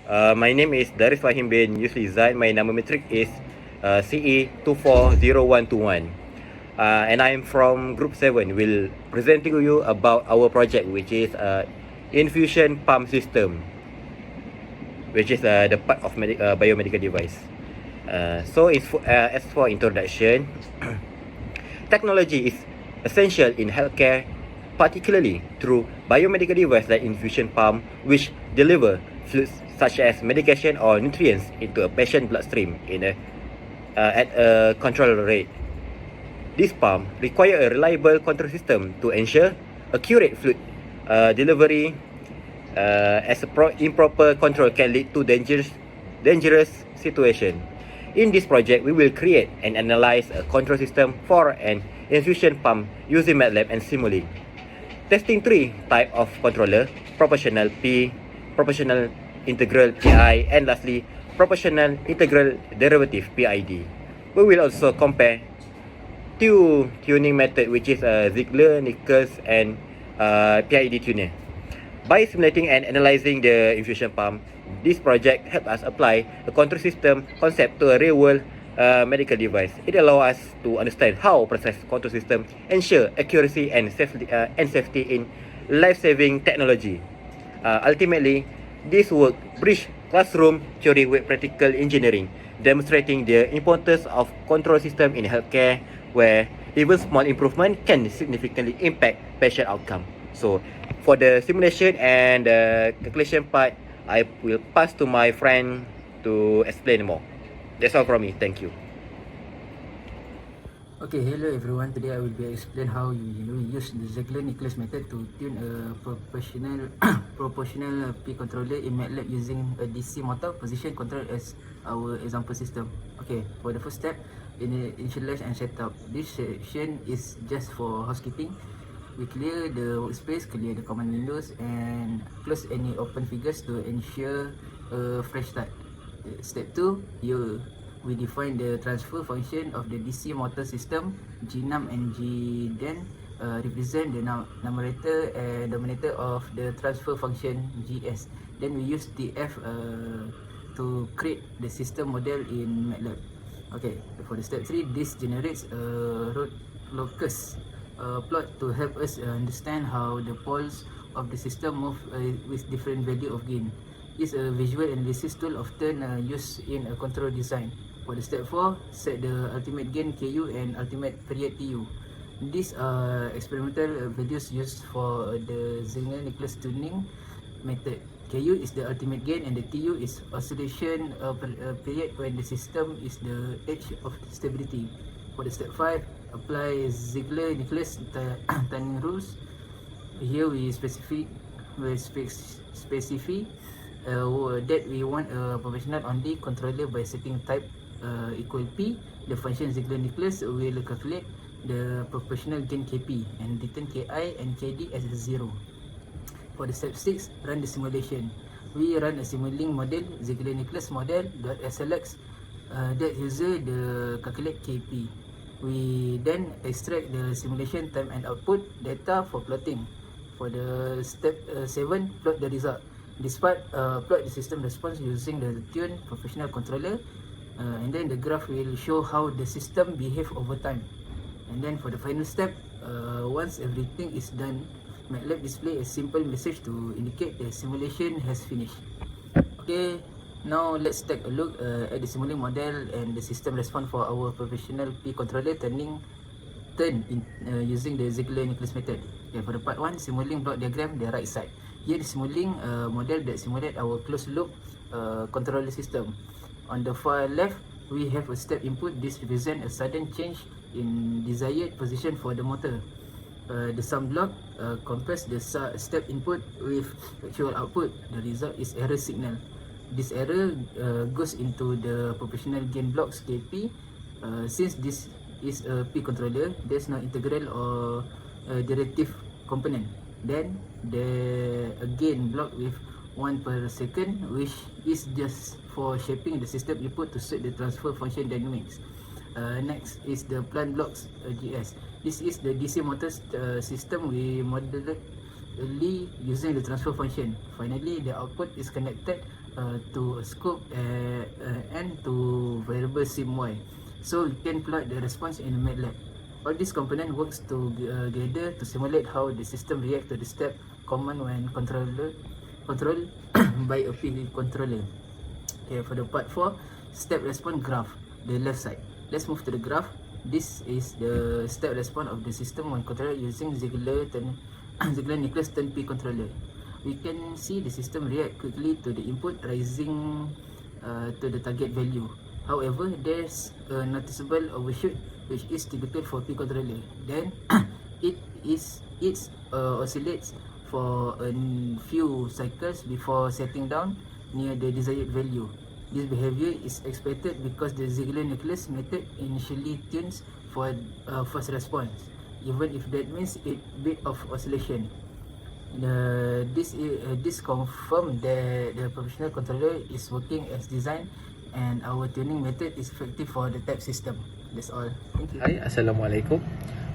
My name is Daris Fahim bin Yusli Zaid. My number metric is CE240121. And I am from Group 7. We'll present to you about our project, which is infusion pump system, which is the part of biomedical device. So it's as for introduction, technology is essential in healthcare, particularly through biomedical device like infusion pump, which deliver fluids such as medication or nutrients into a patient bloodstream at a controlled rate. This pump require a reliable control system to ensure accurate fluid delivery, as improper control can lead to dangerous situation. In this project, we will create and analyze a control system for an infusion pump using MATLAB and Simulink. Testing 3 type of controller: proportional P, proportional integral PI, and lastly, proportional integral derivative PID. We will also compare two tuning method, which is Ziegler, Nichols, and PID tuner. By simulating and analyzing the infusion pump, this project helps us apply a control system concept to a real-world medical device. It allows us to understand how process control system ensure accuracy and safety in life-saving technology. Ultimately, this work bridge classroom theory with practical engineering, demonstrating the importance of control system in healthcare, where even small improvement can significantly impact patient outcome. So, for the simulation and the calculation part, I will pass to my friend to explain more. That's all from me. Thank you. Okay, hello everyone. Today I will be explain how you use the Ziegler-Nichols method to tune a proportional P controller in MATLAB using a DC motor position control as our example system. Okay, for the first step, initialize and setup. This section is just for housekeeping. We clear the workspace, clear the command windows, and close any open figures to ensure a fresh start. Step 2, we define the transfer function of the DC motor system. G-num and G-den represent the numerator and denominator of the transfer function GS. Then we use TF to create the system model in MATLAB. Okay, for the step 3, this generates a locus plot to help us understand how the poles of the system move with different value of gain. This visual analysis tool often used in a control design. For the step 4, set the ultimate gain KU and ultimate period TU. These are experimental values used for the Ziegler-Nichols tuning method. KU is the ultimate gain and the TU is oscillation period when the system is the edge of stability. For the step 5, apply Ziegler-Nichols tuning rules. Here we specify that we want a proportional only controller by setting type equal P. The function Ziegler-Nichols will calculate the proportional gain KP and return KI and KD as 0. For the step 6, run the simulation. We run a Simulink model, Ziegler-Nichols model.slx that uses the calculate KP. We then extract the simulation time and output data for plotting. For the step 7, plot the result. This part, plot the system response using the tuned professional controller, and then the graph will show how the system behave over time. And then for the final step, once everything is done, MATLAB display a simple message to indicate the simulation has finished. Okay, now let's take a look at the Simulink model and the system response for our professional P controller turn using the Ziegler-Nichols method. Okay, for the part 1, Simulink block diagram, the right side. Here the Simulink model that simulate our closed loop controller system. On the far left, we have a step input. This represents a sudden change in desired position for the motor. The sum block compares the step input with actual output. The result is error signal. This error goes into the proportional gain blocks KP. Since this is a P controller, there's no integral or derivative component. Then the gain block with 1 per second, which is just for shaping the system input to suit the transfer function dynamics. Next is the plant blocks GS. This is the DC motor system we modeled using the transfer function. Finally, the output is connected to a scope and to variable sim_y. So we can plot the response in MATLAB. All this component works together to simulate how the system reacts to the step command when controlled by a PV controller. Okay, for the part 4, step response graph, the left side. Let's move to the graph. This is the step response of the system when controlled using Ziegler-Nichols turn P controller. We can see the system react quickly to the input, rising to the target value. However, there's a noticeable overshoot which is typical for P controller. Then it oscillates for a few cycles before settling down near the desired value. This behavior is expected because the Ziegler-Nichols method initially tunes for fast response, even if that means a bit of oscillation. This confirms that the professional controller is working as designed and our tuning method is effective for the type system. That's all. Thank you. Hi, Assalamualaikum.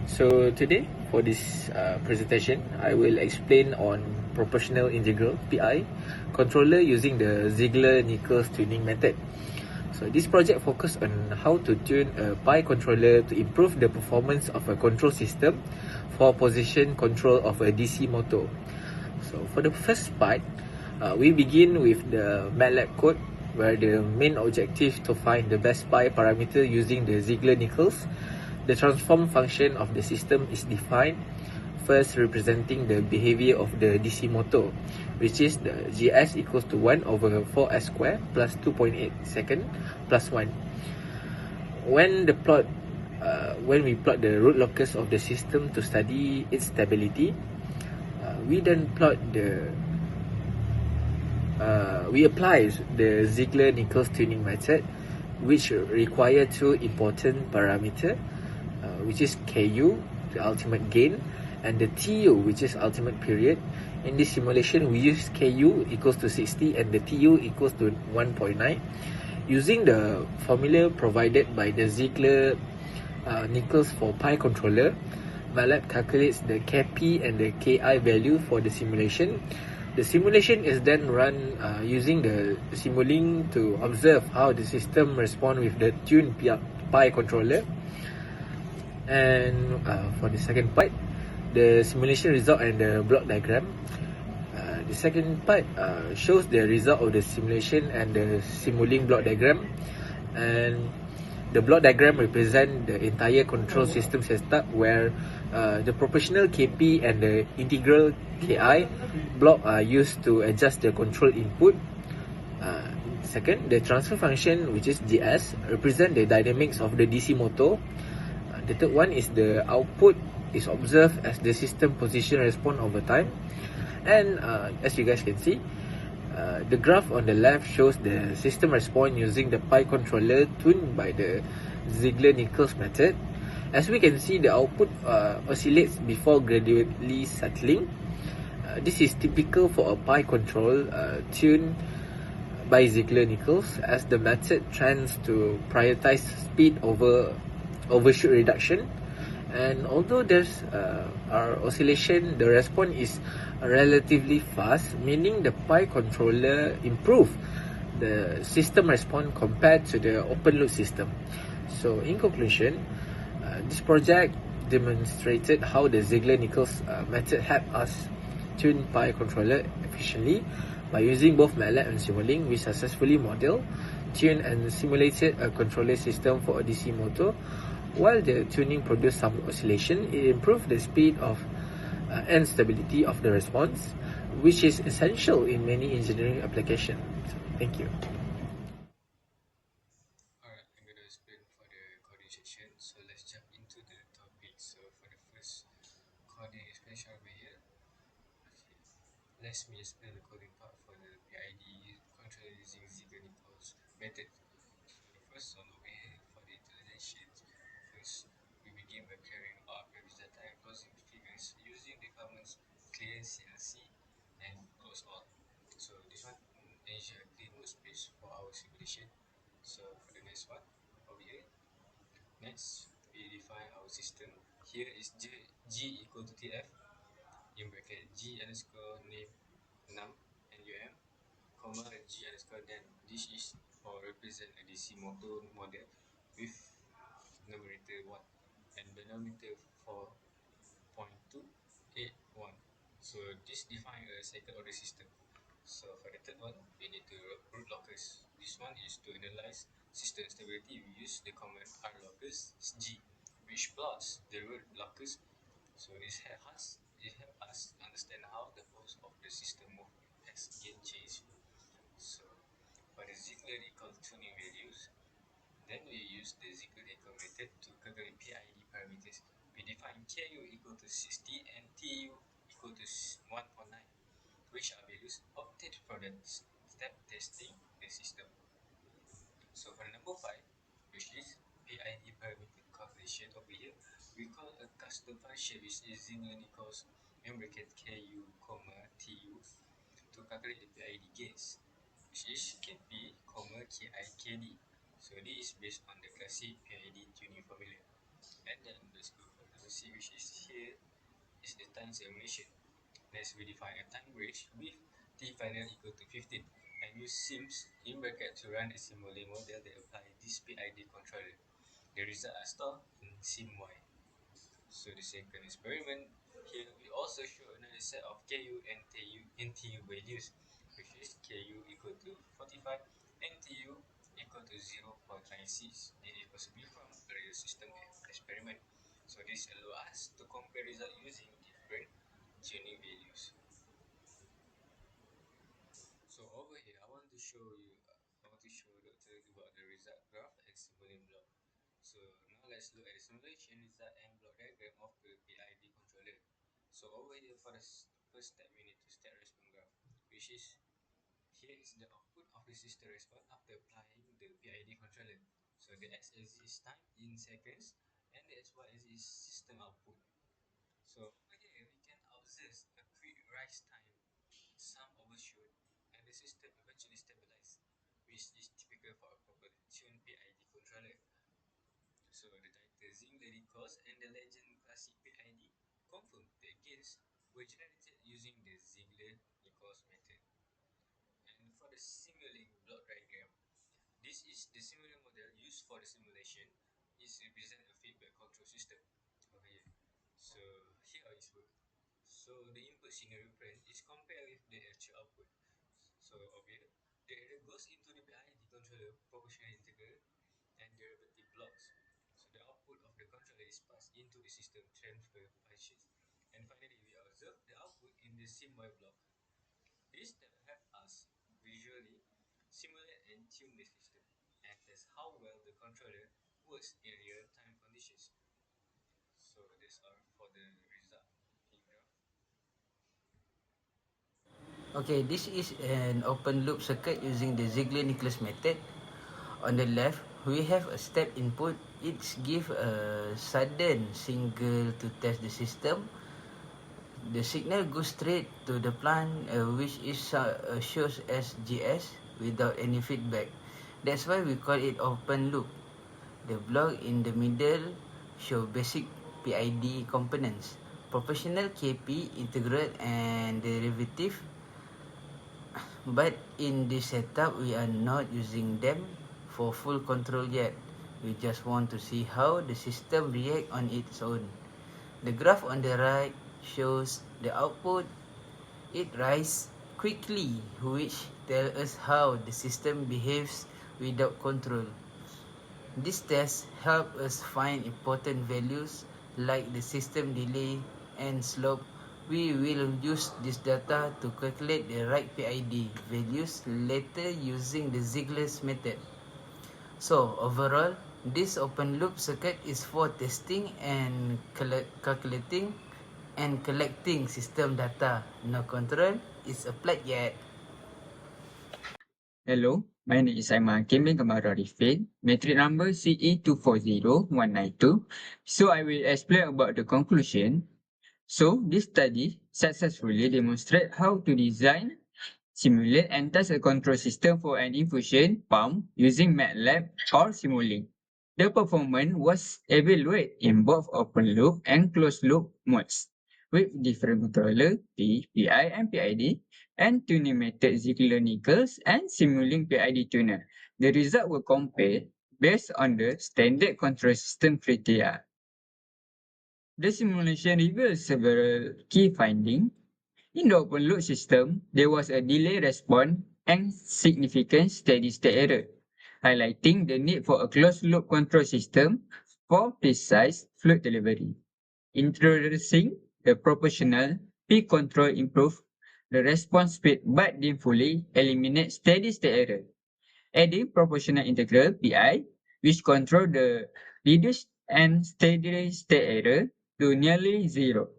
So today for this presentation, I will explain on proportional integral (PI) controller using the Ziegler-Nichols tuning method. So this project focus on how to tune a pi controller to improve the performance of a control system for position control of a DC motor. So for the first part, we begin with the MATLAB code where the main objective to find the best pi parameter using the Ziegler-Nichols. The transform function of the system is defined, first representing the behavior of the DC motor, which is the GS equals to 1 over 4S square plus 2.8 second plus 1. When we plot the root locus of the system to study its stability, we then plot we apply the Ziegler-Nichols tuning method, which require two important parameter, which is Ku, the ultimate gain, and the Tu, which is ultimate period. In this simulation, we use Ku equals to 60 and the Tu equals to 1.9. Using the formula provided by the Ziegler-Nichols for pi controller, MATLAB calculates the Kp and the Ki value for the simulation. The simulation is then run using the Simulink to observe how the system responds with the tuned pi controller. And for the second part, the simulation result and the block diagram. The second part shows the result of the simulation and the Simulink block diagram. And the block diagram represents the entire control system setup where the proportional Kp and the integral Ki block are used to adjust the control input. Second, the transfer function, which is GS, represent the dynamics of the DC motor. The third one is the output is observed as the system position response over time. And as you guys can see, the graph on the left shows the system response using the pi controller tuned by the Ziegler-Nichols method. As we can see, the output oscillates before gradually settling. This is typical for a pi control tuned by Ziegler-Nichols, as the method trends to prioritize speed over overshoot reduction. And although there's our oscillation, the response is relatively fast, meaning the pi controller improve the system response compared to the open loop system. So in conclusion, this project demonstrated how the Ziegler-Nichols method helped us tune pi controller efficiently by using both MATLAB and Simulink. We successfully modeled, tuned and simulated a controller system for a DC motor. While the tuning produced some oscillation, it improved the speed of and stability of the response, which is essential in many engineering applications. Thank you. Alright, I'm going to explain for the coding section. So let's jump into the topic. So for the first coding explanation over here, okay, let me explain the coding part for the PID control using Ziegler-Nichols method. So first on the way for the utilization, first we begin by carrying out previous data and closing figures using the commands clear CLC and close all. So this one ensure clean workspace for our simulation. So for the next one over here, next we define our system. Here is G equal to TF in bracket G underscore name num and UM comma G underscore, then this is or represent a DC motor model with numerator 1 and denominator 4.281. So this define a second order system. So for the third one, we need to root locus. This one is to analyze system stability. We use the command rlocus g, which plots the root locus. So it help us understand how the pulse of the system move as gain change. So for the Ziegler-Nichols tuning values, then we use the Ziegler-Nichols method to calculate PID parameters. We define Ku equal to 60 and Tu equal to 1.9, which are values obtained from the step testing the system. So for number 5, which is PID parameter calculation over here, we call a custom function which is Ziegler-Nichols in bracket Ku, Tu to calculate the PID gains, which is Kp, Ki, Kd. So this is based on the classic PID tuning formula. And then let's go for number C, which is here is the time simulation. Next, we define a time range with t final equal to 15 and use sims in bracket to run a simulated model that apply this PID controller. The results are stored in sim-y. So the second experiment, here we also show another set of Ku and NTU values, which is Ku equal to 45, NTU equal to 0.96. This is possibly from a real system experiment. So this allows us to compare results using different tuning values. So over here, I want to show Dr. about the result graph and simulating block. So now let's look at the simulation result and block diagram of the PID controller. So over here for the first step, we need to state response graph, which is here is the output of the system response after applying the PID controller. So the x-axis is time in seconds and the x-y-axis is system output. So over here we can observe a quick rise time, some overshoot, and the system eventually stabilizes, which is typical for a properly tuned PID controller. So the title Ziegler-Nichols and the legend classic PID confirm the gains were generated using the Ziegler-Nichols method. And for the simulating block diagram, this is the simulating model used for the simulation. It represents a feedback control system over here. So here how it works. So the input scenario print is compared with the actual output. So over here, the error goes into the PID controller proportional integral and derivative blocks. So the output of the controller is passed into the system transfer functions. And finally, we observe the output in the sim-y block. This step helps us visually simulate and tune the system and test how well the controller works in real-time conditions. So that's all for the result in graph. Okay, this is an open loop circuit using the Ziegler-Nichols method. On the left, we have a step input. It gives a sudden signal to test the system. The signal goes straight to the plant, which is shows as GS without any feedback. That's why we call it open loop. The block in the middle show basic PID components, proportional KP, integral, and derivative. But in this setup, we are not using them for full control yet. We just want to see how the system react on its own. The graph on the right shows the output. It rises quickly, which tells us how the system behaves without control. This test help us find important values like the system delay and slope. We will use this data to calculate the right PID values later using the Ziegler's method. So overall, this open loop circuit is for testing and calculating and collecting system data. No control is applied yet. Hello, my name is Aiman Kembing Kamara Rifin, metric number CE240192. So I will explain about the conclusion. So this study successfully demonstrates how to design, simulate and test a control system for an infusion pump using MATLAB or Simulink. The performance was evaluated in both open loop and closed loop modes. with different controller P, PI, and PID, and tuning method Ziegler-Nichols and Simulink PID tuner. The results were compared based on the standard control system criteria. The simulation revealed several key findings. In the open loop system, there was a delay response and significant steady-state error, highlighting the need for a closed-loop control system for precise fluid delivery. Introducing the proportional P control improved the response speed but didn't fully eliminate steady-state error. Adding proportional integral PI, which control the reduced and steady-state error to nearly zero,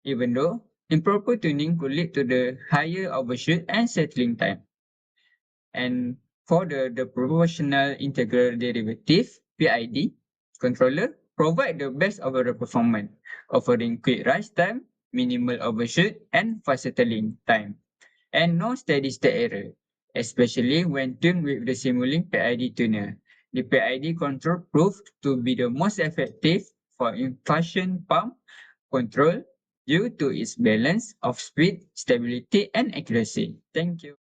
even though improper tuning could lead to the higher overshoot and settling time. And for the proportional integral derivative, PID, controller provide the best overall performance, offering quick rise time, minimal overshoot, and fast settling time, and no steady state error, especially when tuned with the Simulink PID tuner. The PID control proved to be the most effective for infusion pump control due to its balance of speed, stability, and accuracy. Thank you.